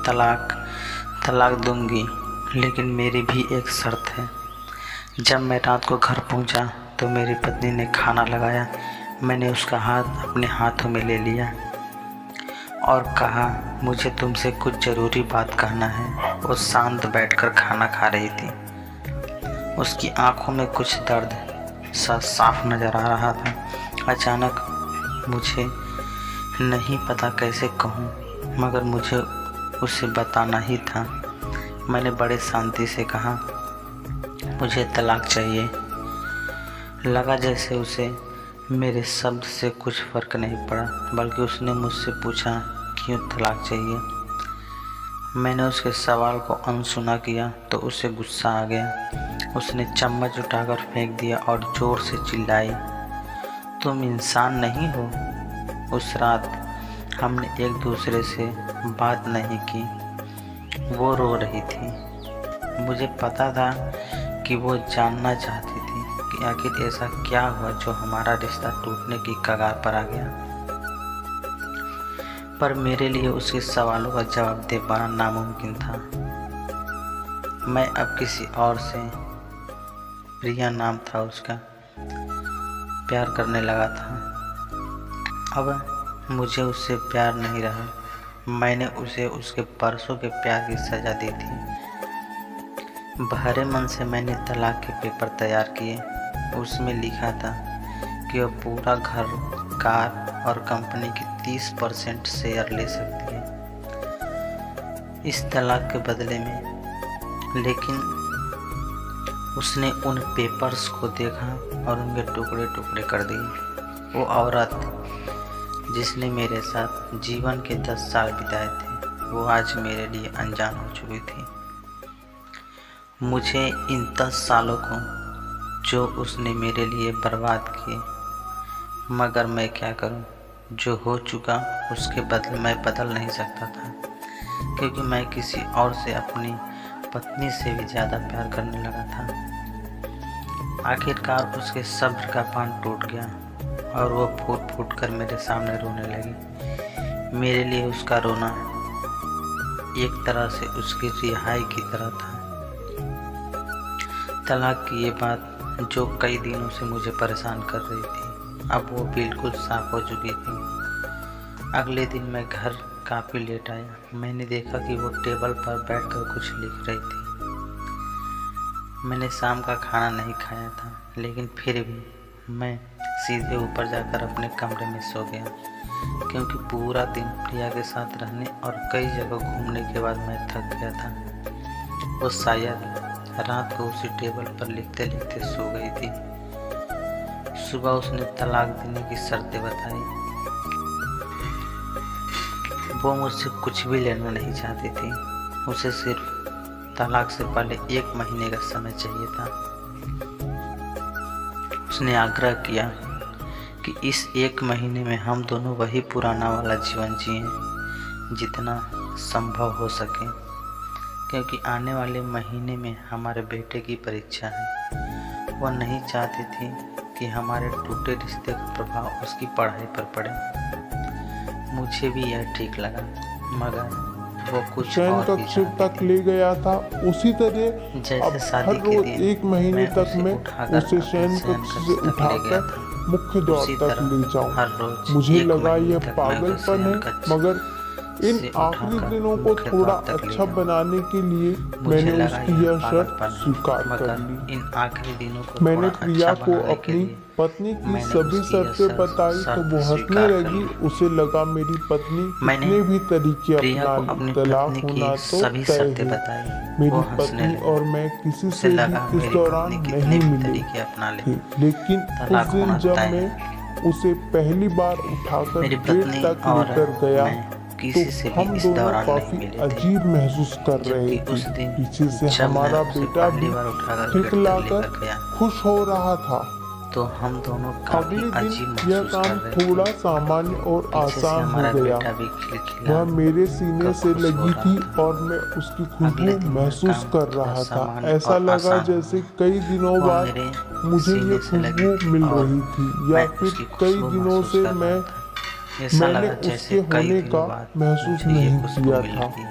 तलाक तलाक दूंगी, लेकिन मेरी भी एक शर्त है। जब मैं रात को घर पहुंचा तो मेरी पत्नी ने खाना लगाया। मैंने उसका हाथ अपने हाथों में ले लिया और कहा, मुझे तुमसे कुछ ज़रूरी बात कहना है। वो शांत बैठकर खाना खा रही थी। उसकी आंखों में कुछ दर्द सा साफ नज़र आ रहा था। अचानक, मुझे नहीं पता कैसे कहूँ, मगर मुझे उसे बताना ही था। मैंने बड़े शांति से कहा, मुझे तलाक चाहिए। लगा जैसे उसे मेरे शब्द से कुछ फ़र्क नहीं पड़ा, बल्कि उसने मुझसे पूछा, क्यों तलाक चाहिए। मैंने उसके सवाल को अनसुना किया तो उसे गुस्सा आ गया। उसने चम्मच उठाकर फेंक दिया और ज़ोर से चिल्लाई, तुम इंसान नहीं हो। उस रात हमने एक दूसरे से बात नहीं की। वो रो रही थी। मुझे पता था कि वो जानना चाहती थी कि आखिर ऐसा क्या हुआ जो हमारा रिश्ता टूटने की कगार पर आ गया। पर मेरे लिए उसके सवालों का जवाब दे पाना नामुमकिन था। मैं अब किसी और से, प्रिया नाम था उसका, प्यार करने लगा था। अब मुझे उससे प्यार नहीं रहा। मैंने उसे उसके परसों के प्यार की सज़ा दी थी। भरे मन से मैंने तलाक के पेपर तैयार किए। उसमें लिखा था कि वह पूरा घर, कार और कंपनी की 30% शेयर ले सकती है इस तलाक के बदले में। लेकिन उसने उन पेपर्स को देखा और उनके टुकड़े टुकड़े कर दिए। वो औरत जिसने मेरे साथ जीवन के 10 साल बिताए थे, वो आज मेरे लिए अनजान हो चुकी थी। मुझे इन 10 सालों को जो उसने मेरे लिए बर्बाद किए, मगर मैं क्या करूं। जो हो चुका उसके बदले मैं बदल नहीं सकता था, क्योंकि मैं किसी और से अपनी पत्नी से भी ज़्यादा प्यार करने लगा था। आखिरकार उसके सब्र का बांध टूट गया और वो फूट फूट कर मेरे सामने रोने लगी। मेरे लिए उसका रोना एक तरह से उसकी रिहाई की तरह था। तलाक की ये बात जो कई दिनों से मुझे परेशान कर रही थी, अब वो बिल्कुल साफ हो चुकी थी। अगले दिन मैं घर काफ़ी लेट आया। मैंने देखा कि वो टेबल पर बैठकर कुछ लिख रही थी। मैंने शाम का खाना नहीं खाया था, लेकिन फिर भी मैं सीधे ऊपर जाकर अपने कमरे में सो गया, क्योंकि पूरा दिन प्रिया के साथ रहने और कई जगह घूमने के बाद मैं थक गया था। वो शायद रात को उसी टेबल पर लिखते लिखते सो गई थी। सुबह उसने तलाक देने की शर्तें बताई। वो मुझसे कुछ भी लेना नहीं चाहती थी। उसे सिर्फ तलाक से पहले 1 महीने का समय चाहिए था। उसने आग्रह किया कि इस 1 महीने में हम दोनों वही पुराना वाला जीवन जिएं जितना संभव हो सके, क्योंकि आने वाले महीने में हमारे बेटे की परीक्षा है। वह नहीं चाहती थी कि हमारे टूटे रिश्ते का प्रभाव उसकी पढ़ाई पर पड़े। मुझे भी यह ठीक लगा, मगर वो कुछ शयन और भी कक्ष चाहती तक थी। ले गया था। उसी तरह जैसे अब शादी हर के रोज दिन 1 महीने मैं तक उसे मैं उठाकर उसे अपने शयन शयन कक्ष कक्ष से तक ले गया उठाकर था। मुख्य द्वार उसी तक तरह ले जाऊं। हर रोज मुझे 1 लगा महीने यह तक मैं उसे पागलपन शयन है, कक्ष मगर इन से आखिरी उठाकर दिनों को मुख्य थोड़ा द्वार तक ले अच्छा जाऊं। बनाने के लिए मुझे मैंने लगा उसकी यह यह शर्त पागलपन है, स्वीकार कर मगर ली। इन आखिरी दिनों को मैंने थोड़ा प्रिया अच्छा को बनाने के अपनी लिए पत्नी की मैंने सभी उसकी यह शर्तें बताई तो शर्त वो हंसने स्वीकार कर लगी। ली। उसे लगा मेरी पत्नी मैंने कितने भी तरीके प्रिया अपना को ले, अपनी तलाक पत्नी की होना तो सभी तय शर्तें है। बताई। मेरी वो हंसने पत्नी लगी। और मैं किसी उसे से लगा भी इस मेरी दौरान पत्नी कितने नहीं भी मिले तरीके अपना ले, थे, लेकिन उस तलाक दिन होना जब तय मैं है। उसे पहली बार उठाकर मेरी गेट पत्नी तक और लेकर गया मैं तो किसी से भी हम इस दोनों दौरान नहीं काफी मिले थे, अजीब महसूस कर रहे जबकि थे। उस दिन पीछे से जब मैं हमारा उसे बेटा पहली भी बार उठाकर गेट तक खिलखिलाकर लेकर गया, खुश हो रहा था। तो हम दोनों काफी अगले अजीब दिन यह महसूस कर काम रहे थोड़ा थे। सामान्य और पीछे से आसान हो हमारा गया। बेटा भी खिलखिला वह मेरे सीने कर से खुश हो लगी रहा थी था। और मैं उसकी अगले खुशबू दिन यह महसूस काम कर थोड़ा रहा था। सामान्य ऐसा और लगा आसान जैसे कई दिनों वो बाद मेरे मुझे ये सीने से लगी खुशबू मिल और रही थी, या मैं फिर उसकी कई खुशबू दिनों महसूस से कर रहा था। ऐसा मैंने लगा उसके जैसे कई होने दिनों का बाद महसूस मुझे ये नहीं खुशबू किया मिल था। रही है।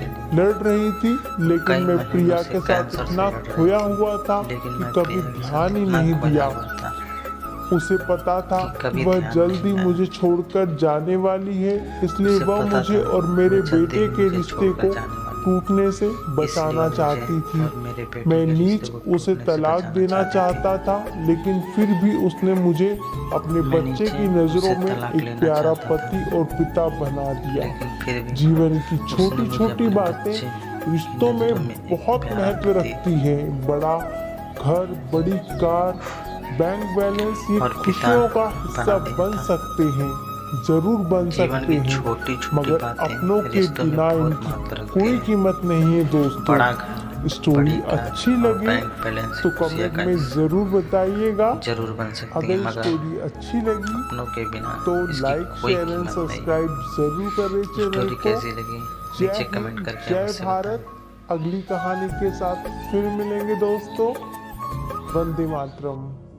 लिए। लड़ रही थी, लेकिन कई मैं महीनों प्रिया से के साथ कैंसर से इतना लड़ रही खोया थी, हुआ था लेकिन कि मैं कभी प्रिया के साथ ध्यान ही इतना नहीं खोया दिया। हुआ था उसे पता था कि कभी वह ध्यान जल्दी नहीं आया। मुझे छोड़कर जाने वाली है, इसलिए उसे वह पता मुझे था और मेरे वह जल्दी बेटे के मुझे रिश्ते छोड़कर को जाने वाली है। टूटने से इसलिए बचाना मुझे चाहती थी। और मेरे बेटे मैं के नीच रिश्ते को उसे टूटने से तलाक बचाना देना चाहती थी। चाहता था, लेकिन फिर भी उसने मुझे अपने मैं बच्चे नीचे की नज़रों उसे में तलाक एक लेना प्यारा चाहता था, पति और पिता बना दिया। लेकिन फिर भी जीवन की उसने छोटी मुझे छोटी अपने बातें बच्चे रिश्तों में बहुत महत्व रखती है। बड़ा घर, बड़ी कार, बैंक बैलेंस ये और पिता खुशियों का हिस्सा बना बन देता। सकते हैं, जरूर बन जीवन सकते की हैं, छोटी छोटी मगर बातें अपनों के रिश्तों में बिना बहुत इनकी महत्व रखती कोई हैं। कीमत नहीं है दोस्तों। बड़ा घर, स्टोरी बड़ी कार अच्छी और लगी बैंक बैलेंस तो खुशियाँ कमेंट का में हिस्सा जरूर बताइएगा। जरूर बन सकती है, अगर मगर स्टोरी अच्छी लगी अपनों के बिना तो इसकी लाइक, कोई शेयर एंड कीमत नहीं। सब्सक्राइब जरूर करें चैनल स्टोरी को। कैसी लगी जय नीचे हिंद, कमेंट करके जय अवश्य भारत। बताएं। अगली कहानी के साथ फिर मिलेंगे दोस्तों। वंदे मातरम।